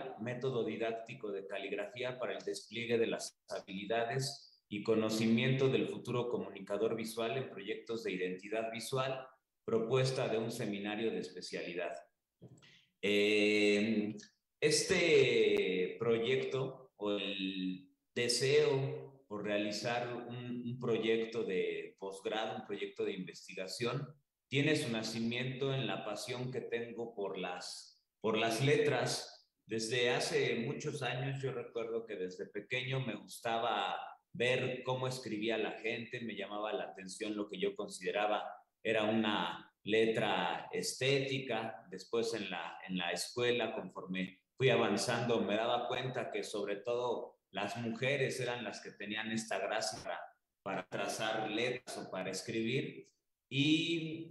Caligrafía, método didáctico de caligrafía para el despliegue de las habilidades y conocimiento del futuro comunicador visual en proyectos de identidad visual, propuesta de un seminario de especialidad. Este proyecto o el deseo por realizar un proyecto de posgrado, un proyecto de investigación, tiene su nacimiento en la pasión que tengo por las letras. Desde hace muchos años yo recuerdo que desde pequeño me gustaba ver cómo escribía la gente, me llamaba la atención lo que yo consideraba era una letra estética. Después en la escuela, conforme fui avanzando, me daba cuenta que sobre todo las mujeres eran las que tenían esta gracia para trazar letras o para escribir. Y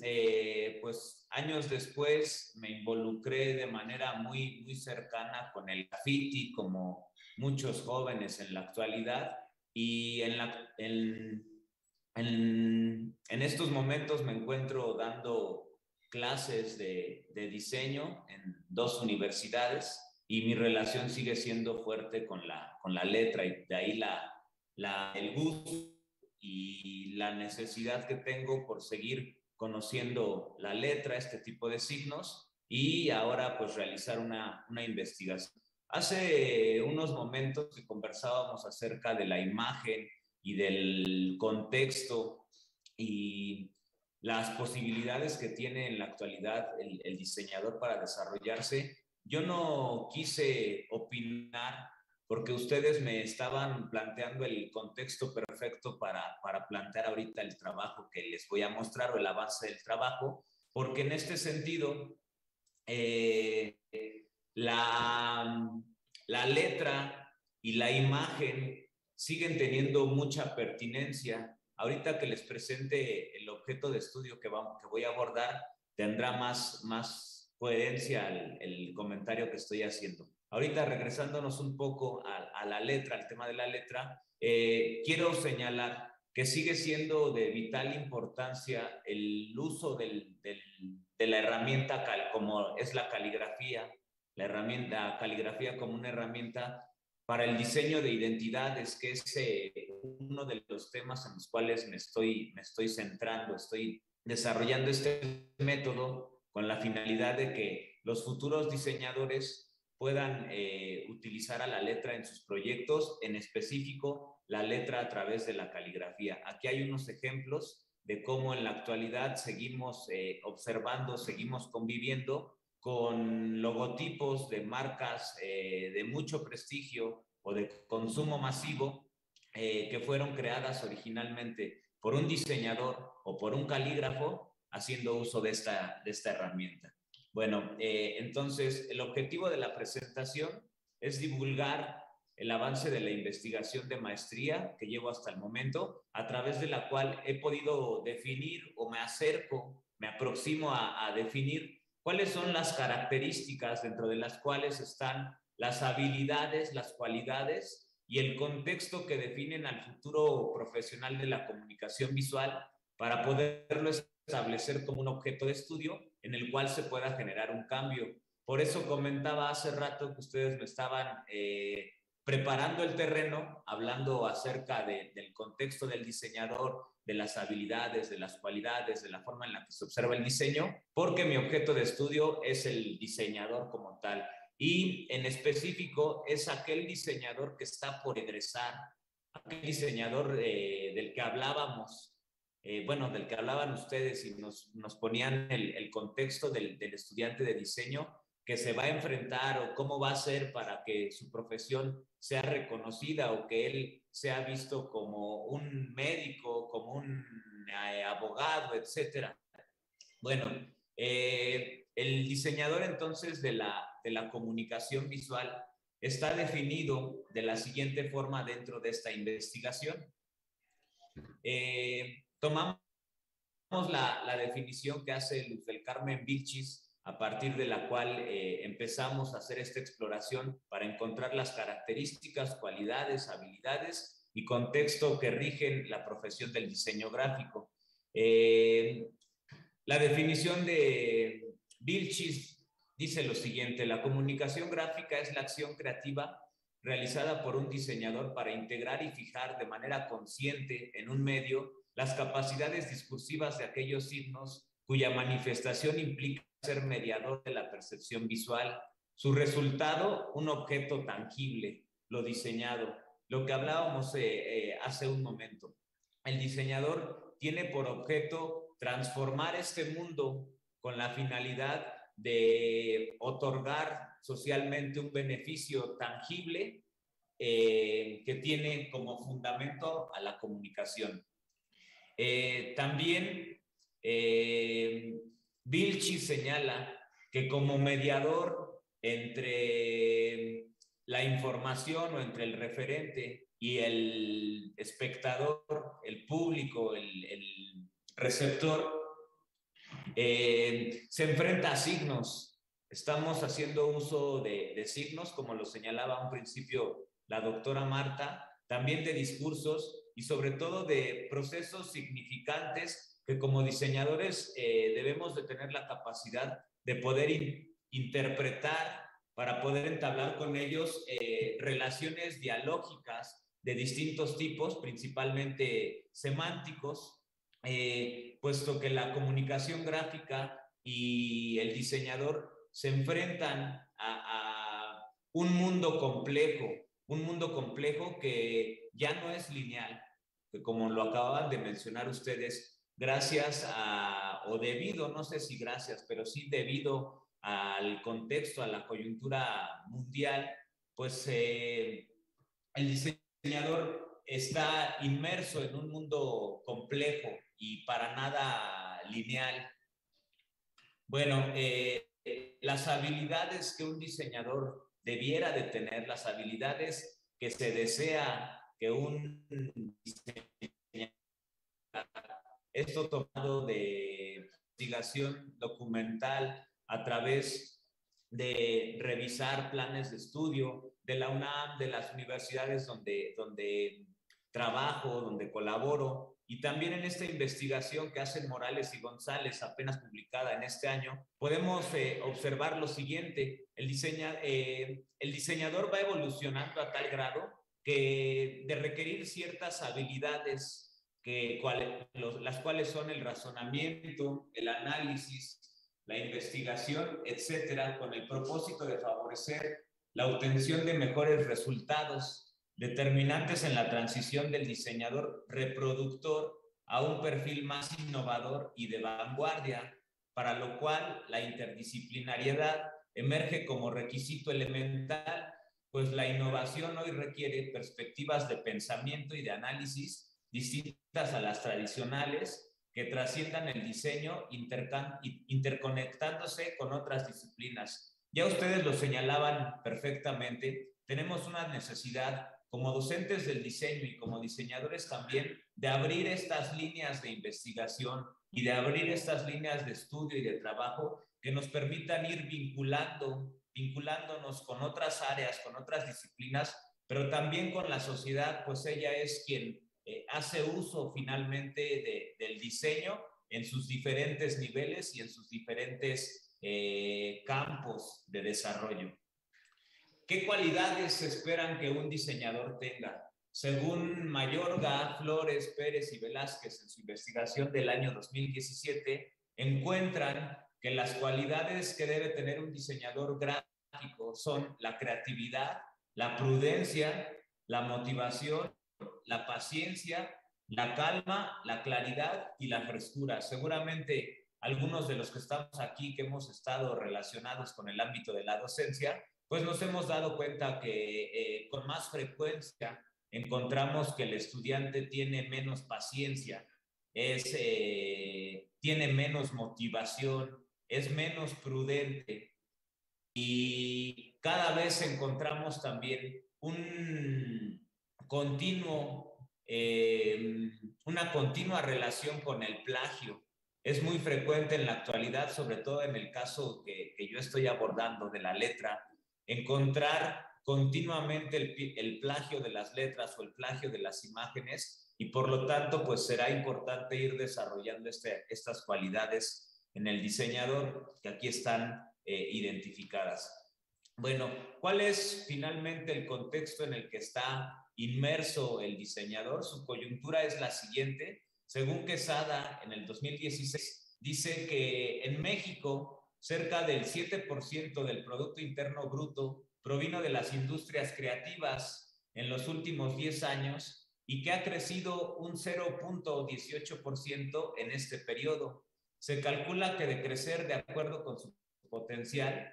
pues años después me involucré de manera muy cercana con el graffiti, como muchos jóvenes en la actualidad. Y en estos momentos me encuentro dando clases de diseño en 2 universidades y mi relación sigue siendo fuerte con la letra, y de ahí el gusto y la necesidad que tengo por seguir conociendo la letra, este tipo de signos, y ahora pues realizar una investigación. Hace unos momentos que conversábamos acerca de la imagen y del contexto y las posibilidades que tiene en la actualidad el diseñador para desarrollarse. Yo no quise opinar porque ustedes me estaban planteando el contexto perfecto para plantear ahorita el trabajo que les voy a mostrar o el avance del trabajo, porque en este sentido eh, la, la letra y la imagen siguen teniendo mucha pertinencia. Ahorita que les presente el objeto de estudio que voy a abordar, tendrá más coherencia el comentario que estoy haciendo. Ahorita regresándonos un poco a la letra, al tema de la letra, quiero señalar que sigue siendo de vital importancia el uso de la herramienta como es la caligrafía, caligrafía como una herramienta para el diseño de identidades, que es uno de los temas en los cuales me estoy centrando. Estoy desarrollando este método con la finalidad de que los futuros diseñadores puedan utilizar a la letra en sus proyectos, en específico la letra a través de la caligrafía. Aquí hay unos ejemplos de cómo en la actualidad seguimos observando, seguimos conviviendo con logotipos de marcas de mucho prestigio o de consumo masivo que fueron creadas originalmente por un diseñador o por un calígrafo haciendo uso de esta herramienta. Bueno, entonces el objetivo de la presentación es divulgar el avance de la investigación de maestría que llevo hasta el momento, a través de la cual he podido definir o me aproximo a definir cuáles son las características dentro de las cuales están las habilidades, las cualidades y el contexto que definen al futuro profesional de la comunicación visual para poderlo establecer como un objeto de estudio en el cual se pueda generar un cambio. Por eso comentaba hace rato que ustedes me estaban preparando el terreno, hablando acerca del contexto del diseñador, de las habilidades, de las cualidades, de la forma en la que se observa el diseño, porque mi objeto de estudio es el diseñador como tal. Y en específico es aquel diseñador que está por egresar, aquel diseñador del que hablábamos, del que hablaban ustedes y nos ponían el contexto del estudiante de diseño que se va a enfrentar o cómo va a ser para que su profesión sea reconocida o que él sea visto como un médico, como un abogado, etcétera. Bueno, el diseñador entonces de la comunicación visual está definido de la siguiente forma dentro de esta investigación. Tomamos la definición que hace Luz del Carmen Vilchis, a partir de la cual empezamos a hacer esta exploración para encontrar las características, cualidades, habilidades y contexto que rigen la profesión del diseño gráfico. La definición de Vilchis dice lo siguiente: la comunicación gráfica es la acción creativa realizada por un diseñador para integrar y fijar de manera consciente en un medio las capacidades discursivas de aquellos signos cuya manifestación implica ser mediador de la percepción visual. Su resultado, un objeto tangible, lo diseñado. Lo que hablábamos hace un momento. El diseñador tiene por objeto transformar este mundo con la finalidad de otorgar socialmente un beneficio tangible que tiene como fundamento a la comunicación. También Vilchi señala que como mediador entre la información o entre el referente y el espectador, el público, el receptor, se enfrenta a signos. Estamos haciendo uso de signos, como lo señalaba a un principio la doctora Marta, también de discursos y sobre todo de procesos significantes que como diseñadores debemos de tener la capacidad de poder interpretar para poder entablar con ellos relaciones dialógicas de distintos tipos, principalmente semánticos, puesto que la comunicación gráfica y el diseñador se enfrentan a un mundo complejo que ya no es lineal, que como lo acababan de mencionar ustedes, gracias a, o debido, no sé si gracias, pero sí debido al contexto, a la coyuntura mundial, pues el diseñador está inmerso en un mundo complejo y para nada lineal. Bueno, las habilidades que un diseñador debiera de tener, las habilidades que se desea que un diseñador, esto tomado de investigación documental a través de revisar planes de estudio de la UNAM, de las universidades donde trabajo, donde colaboro, y también en esta investigación que hacen Morales y González, apenas publicada en este año, podemos observar lo siguiente: el diseñador va evolucionando a tal grado que de requerir ciertas habilidades las cuales son el razonamiento, el análisis, la investigación, etcétera, con el propósito de favorecer la obtención de mejores resultados determinantes en la transición del diseñador reproductor a un perfil más innovador y de vanguardia, para lo cual la interdisciplinariedad emerge como requisito elemental, pues la innovación hoy requiere perspectivas de pensamiento y de análisis distintas a las tradicionales, que trasciendan el diseño, interconectándose con otras disciplinas. Ya ustedes lo señalaban perfectamente, tenemos una necesidad como docentes del diseño y como diseñadores también de abrir estas líneas de investigación y de abrir estas líneas de estudio y de trabajo que nos permitan ir vinculándonos con otras áreas, con otras disciplinas, pero también con la sociedad, pues ella es quien hace uso finalmente del diseño en sus diferentes niveles y en sus diferentes campos de desarrollo. ¿Qué cualidades esperan que un diseñador tenga? Según Mayorga, Flores, Pérez y Velázquez, en su investigación del año 2017, encuentran que las cualidades que debe tener un diseñador gráfico son la creatividad, la prudencia, la motivación, la paciencia, la calma, la claridad y la frescura. Seguramente algunos de los que estamos aquí, que hemos estado relacionados con el ámbito de la docencia, pues nos hemos dado cuenta que con más frecuencia encontramos que el estudiante tiene menos paciencia, tiene menos motivación, es menos prudente, y cada vez encontramos también una continua relación con el plagio. Es muy frecuente en la actualidad, sobre todo en el caso que yo estoy abordando de la letra, encontrar continuamente el plagio de las letras o el plagio de las imágenes, y por lo tanto pues será importante ir desarrollando estas cualidades en el diseñador, que aquí están identificadas. Bueno, ¿cuál es finalmente el contexto en el que está inmerso el diseñador? Su coyuntura es la siguiente. Según Quesada, en el 2016, dice que en México cerca del 7% del Producto Interno Bruto provino de las industrias creativas en los últimos 10 años y que ha crecido un 0.18% en este periodo. Se calcula que de crecer de acuerdo con su potencial,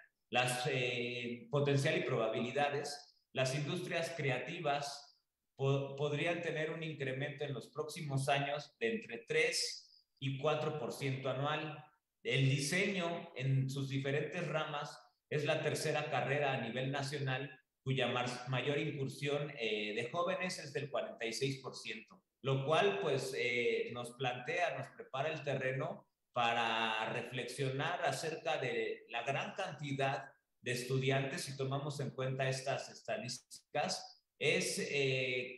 potencial y probabilidades, las industrias creativas podrían tener un incremento en los próximos años de entre 3 y 4% anual. El diseño en sus diferentes ramas es la tercera carrera a nivel nacional cuya mayor incursión de jóvenes es del 46%, lo cual pues nos prepara el terreno para reflexionar acerca de la gran cantidad de estudiantes. Si tomamos en cuenta estas estadísticas, es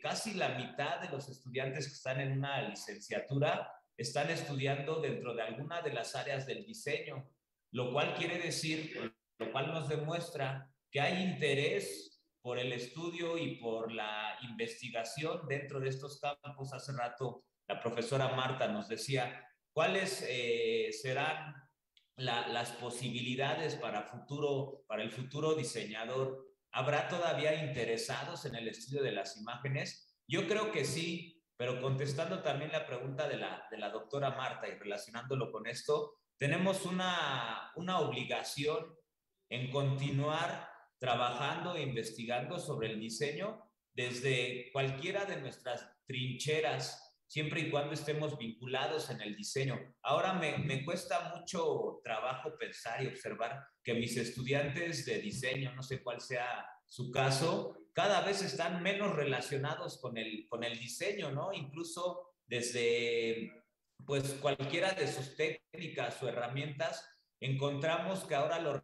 casi la mitad de los estudiantes que están en una licenciatura están estudiando dentro de alguna de las áreas del diseño, lo cual quiere decir, lo cual nos demuestra que hay interés por el estudio y por la investigación dentro de estos campos. Hace rato la profesora Marta nos decía cuáles serán las posibilidades para el futuro diseñador. ¿Habrá todavía interesados en el estudio de las imágenes? Yo creo que sí, pero contestando también la pregunta de la doctora Marta y relacionándolo con esto, tenemos una obligación en continuar trabajando e investigando sobre el diseño desde cualquiera de nuestras trincheras, siempre y cuando estemos vinculados en el diseño. Ahora me cuesta mucho trabajo pensar y observar que mis estudiantes de diseño, no sé cuál sea su caso, cada vez están menos relacionados con el diseño, ¿no? Incluso desde pues cualquiera de sus técnicas o herramientas, encontramos que ahora lo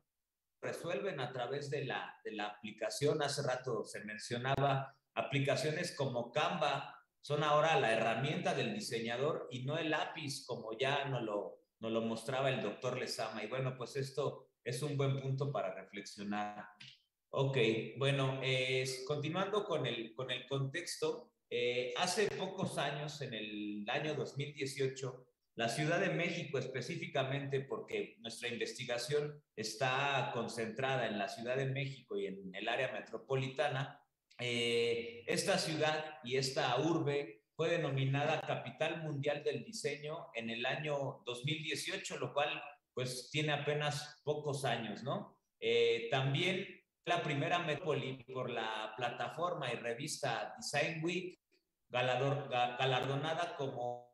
resuelven a través de la aplicación. Hace rato se mencionaba aplicaciones como Canva, son ahora la herramienta del diseñador y no el lápiz, como ya nos lo mostraba el doctor Lezama. Y bueno, pues esto es un buen punto para reflexionar. Ok, bueno, continuando con el contexto, hace pocos años, en el año 2018, la Ciudad de México específicamente, porque nuestra investigación está concentrada en la Ciudad de México y en el área metropolitana, esta ciudad y esta urbe fue denominada Capital Mundial del Diseño en el año 2018, lo cual pues tiene apenas pocos años, ¿no? También la primera metrópoli por la plataforma y revista Design Week, galardonada como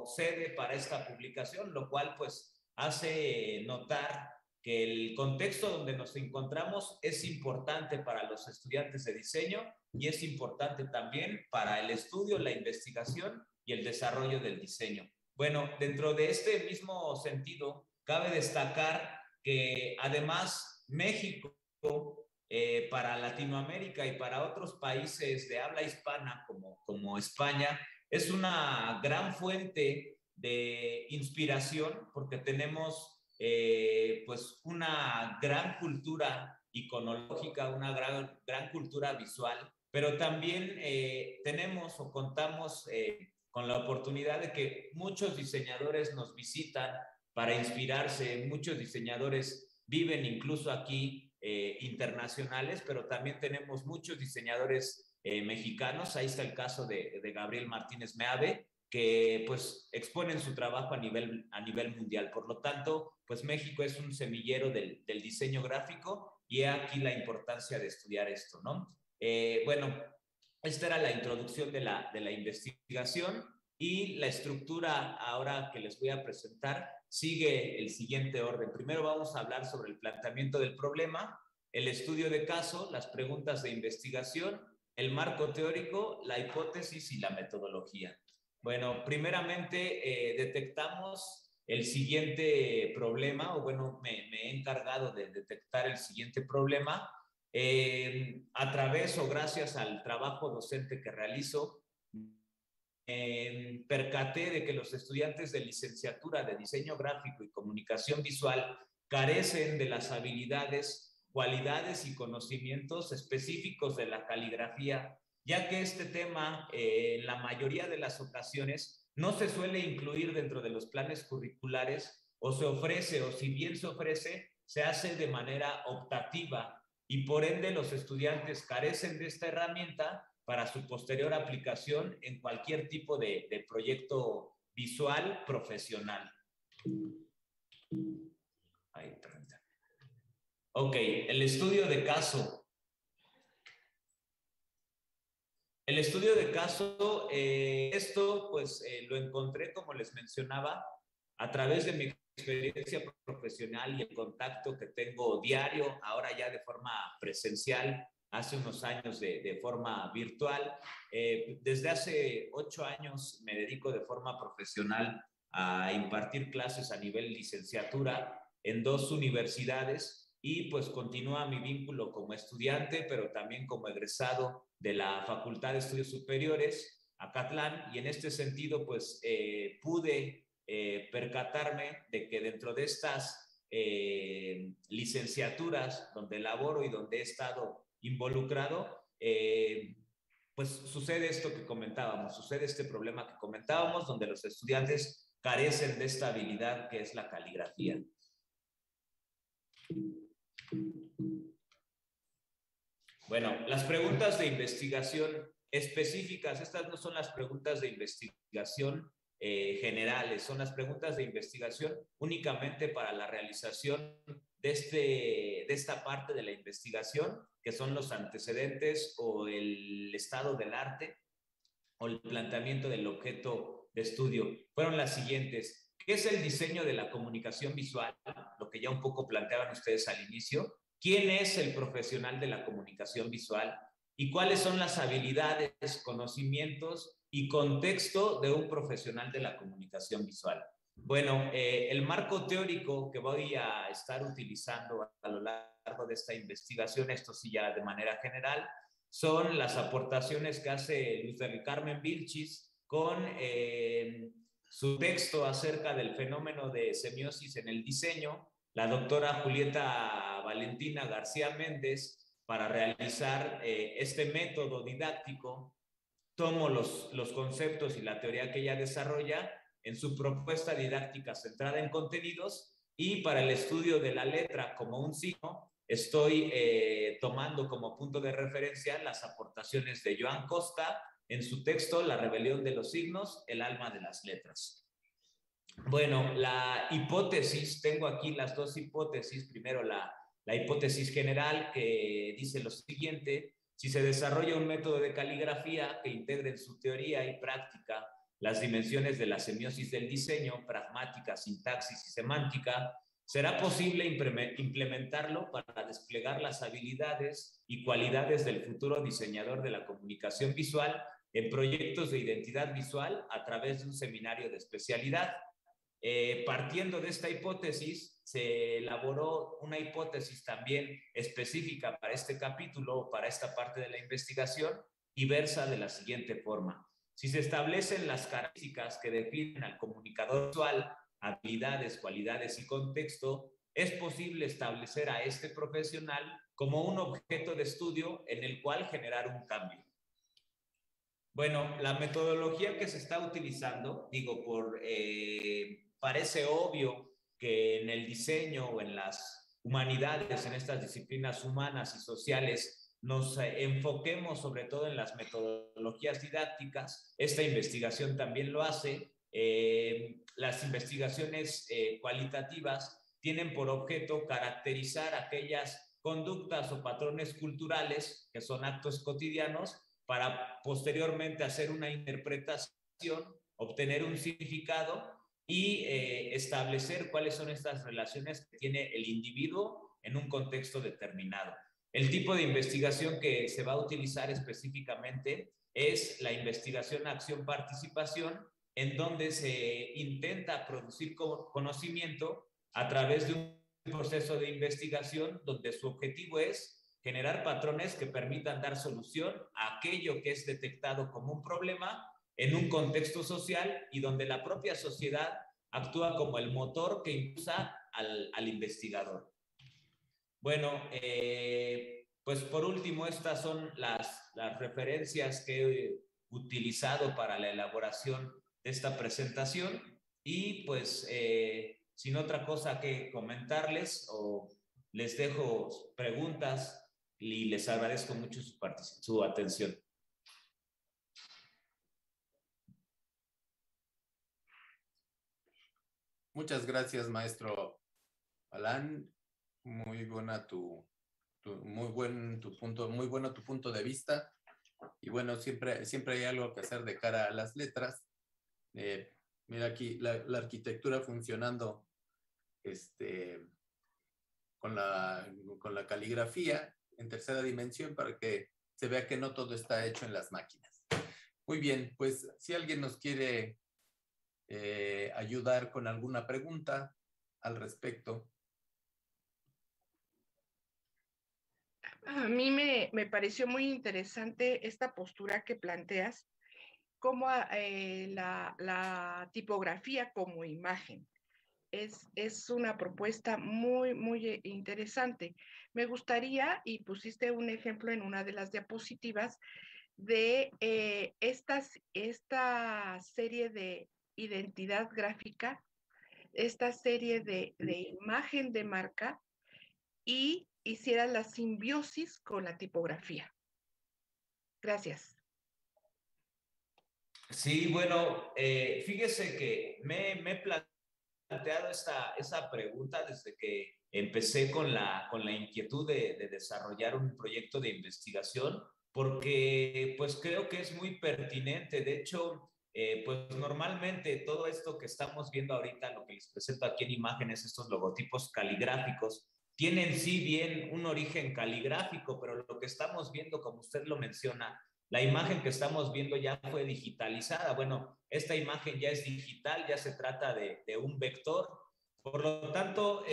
sede para esta publicación, lo cual pues hace notar que el contexto donde nos encontramos es importante para los estudiantes de diseño y es importante también para el estudio, la investigación y el desarrollo del diseño. Bueno, dentro de este mismo sentido, cabe destacar que además México, para Latinoamérica y para otros países de habla hispana como España, es una gran fuente de inspiración porque tenemos pues una gran cultura iconológica, una gran cultura visual, pero también tenemos o contamos con la oportunidad de que muchos diseñadores nos visitan para inspirarse, muchos diseñadores viven incluso aquí internacionales, pero también tenemos muchos diseñadores mexicanos. Ahí está el caso de Gabriel Martínez Meave, que pues exponen su trabajo a nivel mundial. Por lo tanto, pues México es un semillero del diseño gráfico y he aquí la importancia de estudiar esto, ¿no? Bueno, esta era la introducción de la investigación y la estructura ahora que les voy a presentar sigue el siguiente orden. Primero vamos a hablar sobre el planteamiento del problema, el estudio de caso, las preguntas de investigación, el marco teórico, la hipótesis y la metodología. Bueno, primeramente detectamos el siguiente problema, o bueno, me he encargado de detectar el siguiente problema a través o gracias al trabajo docente que realizo. Percaté de que los estudiantes de licenciatura de diseño gráfico y comunicación visual carecen de las habilidades, cualidades y conocimientos específicos de la caligrafía, ya que este tema en la mayoría de las ocasiones no se suele incluir dentro de los planes curriculares o se ofrece, o si bien se ofrece, se hace de manera optativa y por ende los estudiantes carecen de esta herramienta para su posterior aplicación en cualquier tipo de proyecto visual profesional. Ahí, ok, el estudio de caso. El estudio de caso, esto pues lo encontré, como les mencionaba, a través de mi experiencia profesional y el contacto que tengo diario, ahora ya de forma presencial, hace unos años de forma virtual. Desde hace 8 años me dedico de forma profesional a impartir clases a nivel licenciatura en 2 universidades y pues continúa mi vínculo como estudiante, pero también como egresado de la Facultad de Estudios Superiores, Acatlán, y en este sentido pues pude percatarme de que dentro de estas licenciaturas donde laboro y donde he estado involucrado, pues sucede esto que comentábamos, sucede este problema que comentábamos, donde los estudiantes carecen de esta habilidad que es la caligrafía. Bueno, las preguntas de investigación específicas, estas no son las preguntas de investigación generales, son las preguntas de investigación únicamente para la realización de esta parte de la investigación, que son los antecedentes o el estado del arte o el planteamiento del objeto de estudio. Fueron las siguientes. ¿Qué es el diseño de la comunicación visual? Lo que ya un poco planteaban ustedes al inicio. ¿Quién es el profesional de la comunicación visual? ¿Y cuáles son las habilidades, conocimientos y contexto de un profesional de la comunicación visual? Bueno, el marco teórico que voy a estar utilizando a lo largo de esta investigación, esto sí ya de manera general, son las aportaciones que hace Luis del Carmen Vilchis con su texto acerca del fenómeno de semiosis en el diseño, la doctora Julieta Valentina García Méndez, para realizar este método didáctico. Tomo los conceptos y la teoría que ella desarrolla en su propuesta didáctica centrada en contenidos, y para el estudio de la letra como un signo, estoy tomando como punto de referencia las aportaciones de Joan Costa en su texto La rebelión de los signos, el alma de las letras. Bueno, la hipótesis, tengo aquí las 2 hipótesis. Primero la hipótesis general, que dice lo siguiente: si se desarrolla un método de caligrafía que integre en su teoría y práctica las dimensiones de la semiosis del diseño, pragmática, sintaxis y semántica, será posible implementarlo para desplegar las habilidades y cualidades del futuro diseñador de la comunicación visual en proyectos de identidad visual a través de un seminario de especialidad. Partiendo de esta hipótesis, se elaboró una hipótesis también específica para este capítulo, para esta parte de la investigación, y versa de la siguiente forma: si se establecen las características que definen al comunicador visual, habilidades, cualidades y contexto, es posible establecer a este profesional como un objeto de estudio en el cual generar un cambio. Bueno, la metodología que se está utilizando, parece obvio que en el diseño o en las humanidades, en estas disciplinas humanas y sociales, nos enfoquemos sobre todo en las metodologías didácticas. Esta investigación también lo hace. Las investigaciones cualitativas tienen por objeto caracterizar aquellas conductas o patrones culturales que son actos cotidianos, para posteriormente hacer una interpretación, obtener un significado y establecer cuáles son estas relaciones que tiene el individuo en un contexto determinado. El tipo de investigación que se va a utilizar específicamente es la investigación acción-participación, en donde se intenta producir conocimiento a través de un proceso de investigación donde su objetivo es generar patrones que permitan dar solución a aquello que es detectado como un problema en un contexto social y donde la propia sociedad actúa como el motor que impulsa al investigador. Bueno, pues por último, estas son las referencias que he utilizado para la elaboración de esta presentación y pues sin otra cosa que comentarles o les dejo preguntas y les agradezco mucho su atención. Muchas gracias, maestro Alan. Muy buena muy bueno tu punto de vista. Y bueno, siempre hay algo que hacer de cara a las letras. Mira aquí la arquitectura funcionando con la caligrafía en tercera dimensión para que se vea que no todo está hecho en las máquinas. Muy bien, pues si alguien nos quiere ayudar con alguna pregunta al respecto. A mí me pareció muy interesante esta postura que planteas, como la tipografía como imagen. Es una propuesta muy interesante. Me gustaría, y pusiste un ejemplo en una de las diapositivas, de esta serie de identidad gráfica, esta serie de imagen de marca, y hiciera la simbiosis con la tipografía. Gracias. Sí, bueno, fíjese que me he planteado esa pregunta desde que empecé con la inquietud de desarrollar un proyecto de investigación, porque pues creo que es muy pertinente. De hecho, pues normalmente todo esto que estamos viendo ahorita, lo que les presento aquí en imágenes, estos logotipos caligráficos, tienen sí bien un origen caligráfico, pero lo que estamos viendo, como usted lo menciona, la imagen que estamos viendo ya fue digitalizada. Bueno, esta imagen ya es digital, ya se trata de un vector. Por lo tanto,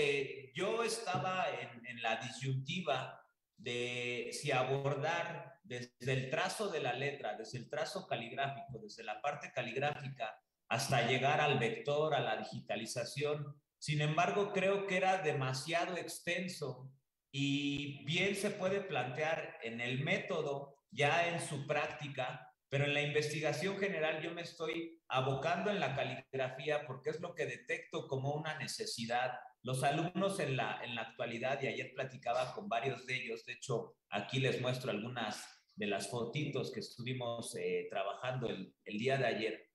yo estaba en la disyuntiva de si abordar desde el trazo de la letra, desde el trazo caligráfico, desde la parte caligráfica, hasta llegar al vector, a la digitalización. Sin embargo, creo que era demasiado extenso y bien se puede plantear en el método, ya en su práctica, pero en la investigación general yo me estoy abocando en la caligrafía porque es lo que detecto como una necesidad. Los alumnos en la actualidad, y ayer platicaba con varios de ellos, de hecho aquí les muestro algunas de las fotitos que estuvimos trabajando el día de ayer.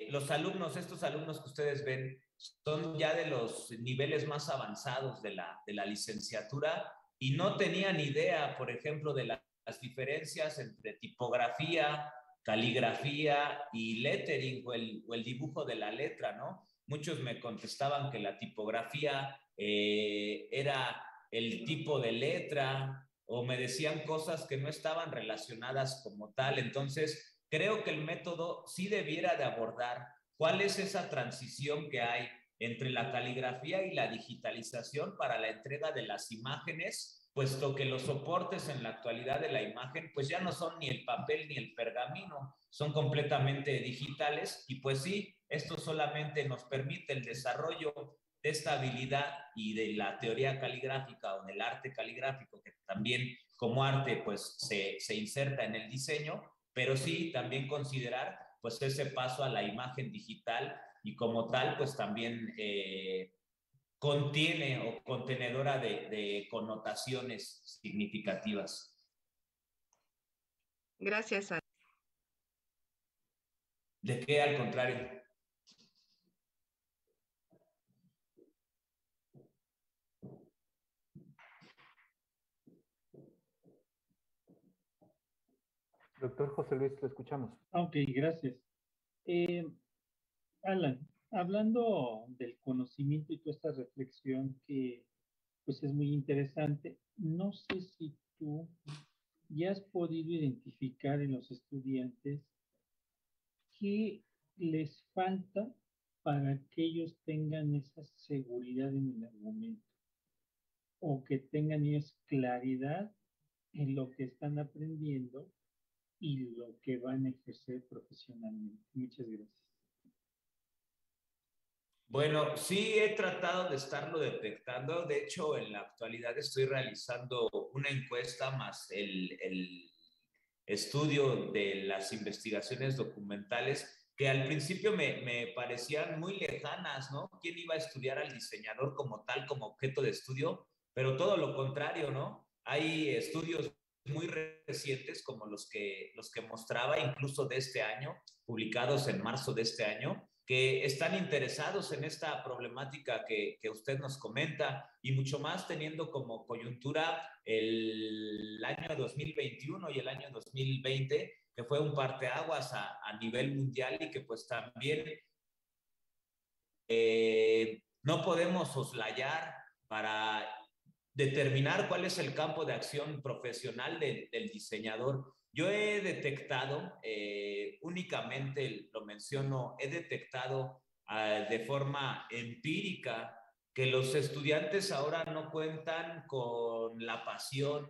Los alumnos, estos alumnos que ustedes ven, son ya de los niveles más avanzados de la licenciatura y no tenían idea, por ejemplo, de las diferencias entre tipografía, caligrafía y lettering o el dibujo de la letra, ¿no? Muchos me contestaban que la tipografía era el tipo de letra o me decían cosas que no estaban relacionadas como tal. Entonces, creo que el método sí debiera de abordar cuál es esa transición que hay entre la caligrafía y la digitalización para la entrega de las imágenes, puesto que los soportes en la actualidad de la imagen pues ya no son ni el papel ni el pergamino, son completamente digitales y pues sí, esto solamente nos permite el desarrollo de esta habilidad y de la teoría caligráfica o del arte caligráfico, que también como arte pues se inserta en el diseño, pero sí también considerar pues ese paso a la imagen digital y como tal pues también contiene o contenedora de connotaciones significativas. Gracias, Ana. ¿De qué? Al contrario. Doctor José Luis, lo escuchamos. Ok, gracias. Alan, hablando del conocimiento y toda esta reflexión que pues es muy interesante, no sé si tú ya has podido identificar en los estudiantes qué les falta para que ellos tengan esa seguridad en el argumento o que tengan ellos claridad en lo que están aprendiendo y lo que van a ejercer profesionalmente. Muchas gracias. Bueno, sí he tratado de estarlo detectando. De hecho, en la actualidad estoy realizando una encuesta más el estudio de las investigaciones documentales que al principio me parecían muy lejanas, ¿no? ¿Quién iba a estudiar al diseñador como tal, como objeto de estudio? Pero todo lo contrario, ¿no? Hay estudios muy recientes como los que mostraba incluso de este año, publicados en marzo de este año, que están interesados en esta problemática que usted nos comenta y mucho más teniendo como coyuntura el año 2021 y el año 2020, que fue un parteaguas a nivel mundial y que pues también no podemos soslayar para determinar cuál es el campo de acción profesional del diseñador. Yo he detectado, únicamente lo menciono, he detectado de forma empírica que los estudiantes ahora no cuentan con la pasión.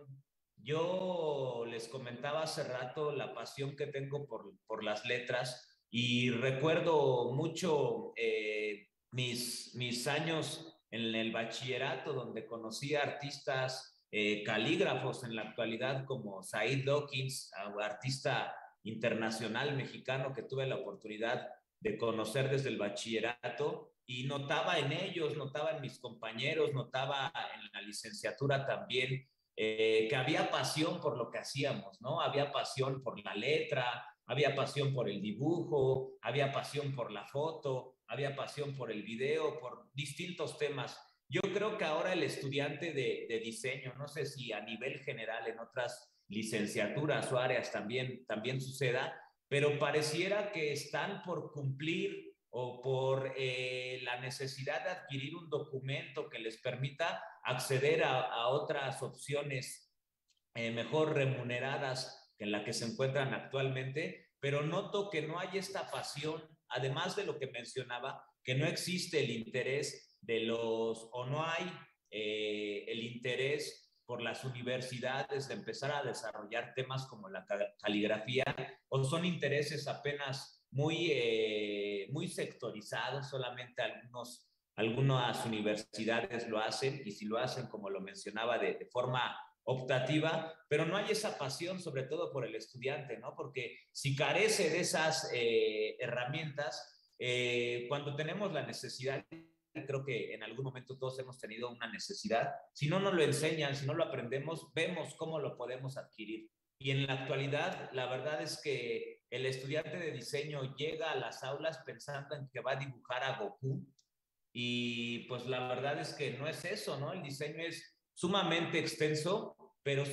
Yo les comentaba hace rato la pasión que tengo por las letras y recuerdo mucho mis años en el bachillerato, donde conocí a artistas calígrafos en la actualidad como Said Dawkins, artista internacional mexicano que tuve la oportunidad de conocer desde el bachillerato y notaba en ellos, notaba en mis compañeros, notaba en la licenciatura también que había pasión por lo que hacíamos, ¿no? Había pasión por la letra, había pasión por el dibujo, había pasión por la foto, había pasión por el video, por distintos temas. Yo creo que ahora el estudiante de diseño, no sé si a nivel general en otras licenciaturas o áreas también suceda, pero pareciera que están por cumplir o por la necesidad de adquirir un documento que les permita acceder a otras opciones mejor remuneradas que en la que se encuentran actualmente, pero noto que no hay esta pasión, además de lo que mencionaba, que no existe el interés de los, o no hay el interés por las universidades de empezar a desarrollar temas como la caligrafía, o son intereses apenas muy sectorizados, solamente algunas universidades lo hacen, y si lo hacen, como lo mencionaba, de forma optativa, pero no hay esa pasión, sobre todo por el estudiante, ¿no? Porque si carece de esas herramientas, cuando tenemos la necesidad, creo que en algún momento todos hemos tenido una necesidad, si no nos lo enseñan, si no lo aprendemos, vemos cómo lo podemos adquirir. Y en la actualidad, la verdad es que el estudiante de diseño llega a las aulas pensando en que va a dibujar a Goku, y pues la verdad es que no es eso, ¿no? El diseño es sumamente extenso, pero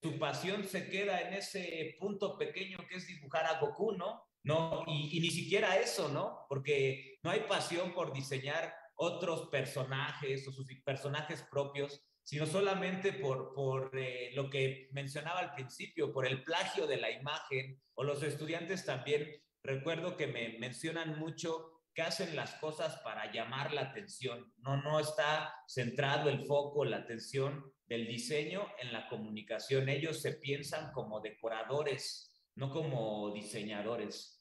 su pasión se queda en ese punto pequeño que es dibujar a Goku, ¿no? No, y ni siquiera eso, ¿no? Porque no hay pasión por diseñar otros personajes o sus personajes propios, sino solamente por lo que mencionaba al principio, por el plagio de la imagen, o los estudiantes también, recuerdo que me mencionan mucho que hacen las cosas para llamar la atención. No está centrado el foco, la atención del diseño en la comunicación. Ellos se piensan como decoradores, no como diseñadores.